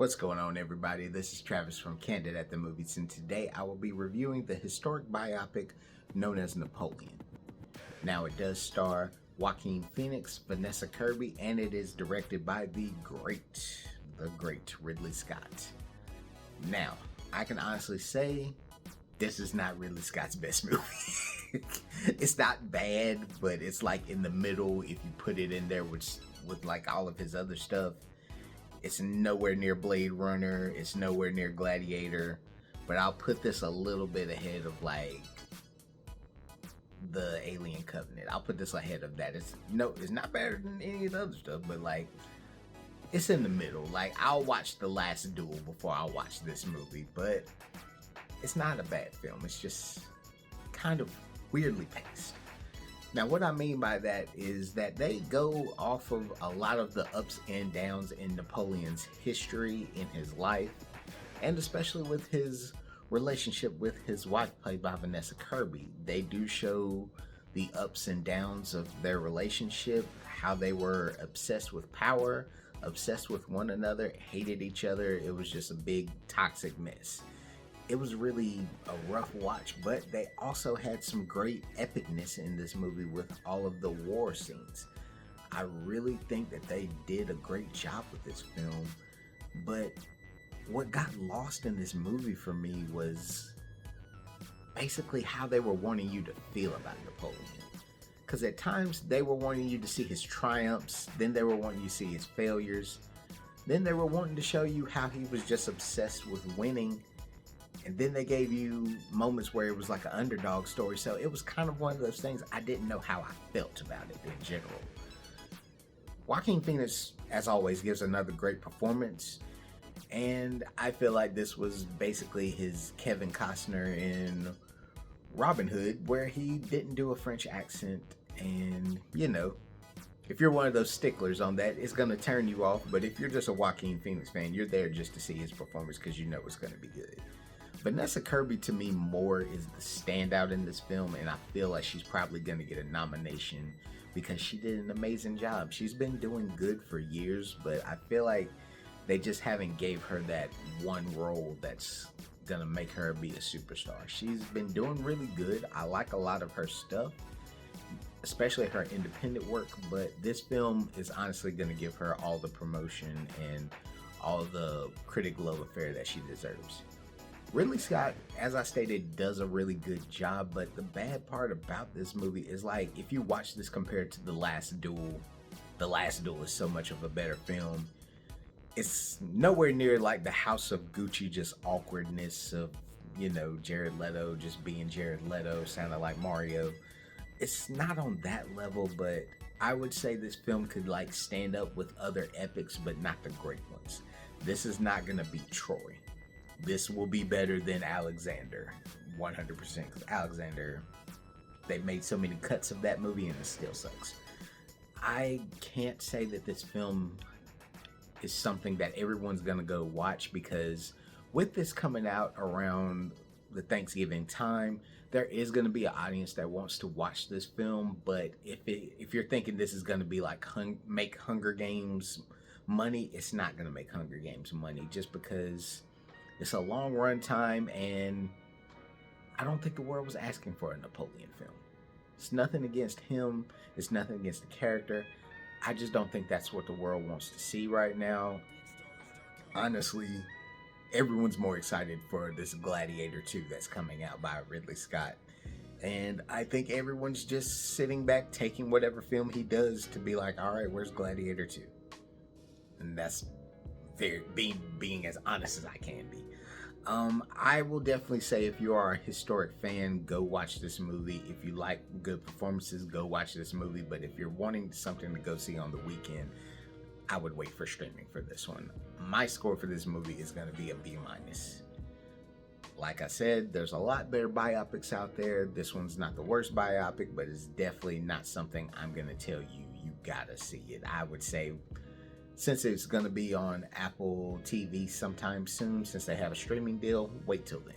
What's going on, everybody? This is Travis from Candid at the Movies, and today I will be reviewing the historic biopic known as Napoleon. Now, it does star Joaquin Phoenix, Vanessa Kirby, and it is directed by the great Ridley Scott. Now, I can honestly say this is not Ridley Scott's best movie. It's not bad, but it's like in the middle if you put it in there with like all of his other stuff. It's nowhere near Blade Runner. It's nowhere near Gladiator. But I'll put this a little bit ahead of like the Alien Covenant. I'll put this ahead of that. It's not better than any of the other stuff, but like it's in the middle. Like I'll watch The Last Duel before I'll watch this movie, but it's not a bad film. It's just kind of weirdly paced. Now, what I mean by that is that they go off of a lot of the ups and downs in Napoleon's history, in his life, and especially with his relationship with his wife, played by Vanessa Kirby. They do show the ups and downs of their relationship, how they were obsessed with power, obsessed with one another, hated each other. It was just a big toxic mess. It was really a rough watch, but they also had some great epicness in this movie with all of the war scenes. I really think that they did a great job with this film, but what got lost in this movie for me was basically how they were wanting you to feel about Napoleon. Because at times they were wanting you to see his triumphs, then they were wanting you to see his failures, then they were wanting to show you how he was just obsessed with winning. And then they gave you moments where it was like an underdog story. So it was kind of one of those things I didn't know how I felt about it in general. Joaquin Phoenix, as always, gives another great performance. And I feel like this was basically his Kevin Costner in Robin Hood, where he didn't do a French accent. And, if you're one of those sticklers on that, it's going to turn you off. But if you're just a Joaquin Phoenix fan, you're there just to see his performance because you know it's going to be good. Vanessa Kirby, to me, more is the standout in this film, and I feel like she's probably going to get a nomination because she did an amazing job. She's been doing good for years, but I feel like they just haven't gave her that one role that's going to make her be a superstar. She's been doing really good. I like a lot of her stuff, especially her independent work, but this film is honestly going to give her all the promotion and all the critic love affair that she deserves. Ridley Scott, as I stated, does a really good job, but the bad part about this movie is like, if you watch this compared to The Last Duel is so much of a better film. It's nowhere near like the House of Gucci, just awkwardness of, Jared Leto just being Jared Leto, sounding like Mario. It's not on that level, but I would say this film could like stand up with other epics, but not the great ones. This is not gonna be Troy. This will be better than Alexander, 100%, because Alexander, they made so many cuts of that movie and it still sucks. I can't say that this film is something that everyone's gonna go watch, because with this coming out around the Thanksgiving time, there is gonna be an audience that wants to watch this film. But if you're thinking this is gonna be like make Hunger Games money, it's not gonna make Hunger Games money, just because it's a long run time, and I don't think the world was asking for a Napoleon film. It's nothing against him. It's nothing against the character. I just don't think that's what the world wants to see right now. Honestly, everyone's more excited for this Gladiator 2 that's coming out by Ridley Scott. And I think everyone's just sitting back, taking whatever film he does to be like, all right, where's Gladiator 2? And that's being as honest as I can be. I will definitely say, if you are a historic fan, go watch this movie. If you like good performances, go watch this movie. But if you're wanting something to go see on the weekend, I would wait for streaming for this one. My score for this movie is going to be a B-. Like I said, there's a lot better biopics out there. This one's not the worst biopic, but it's definitely not something I'm going to tell you gotta see it. I would say, since it's going to be on Apple TV sometime soon, since they have a streaming deal, wait till then.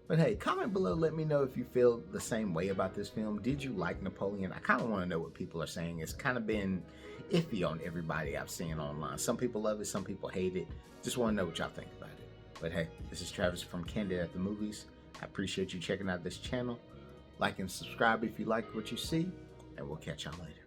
But hey, comment below, let me know if you feel the same way about this film. Did you like Napoleon? I kind of want to know what people are saying. It's kind of been iffy on everybody I've seen online. Some people love it, some people hate it. Just want to know what y'all think about it. But hey, this is Travis from Candid at the Movies. I appreciate you checking out this channel. Like and subscribe if you like what you see, and we'll catch y'all later.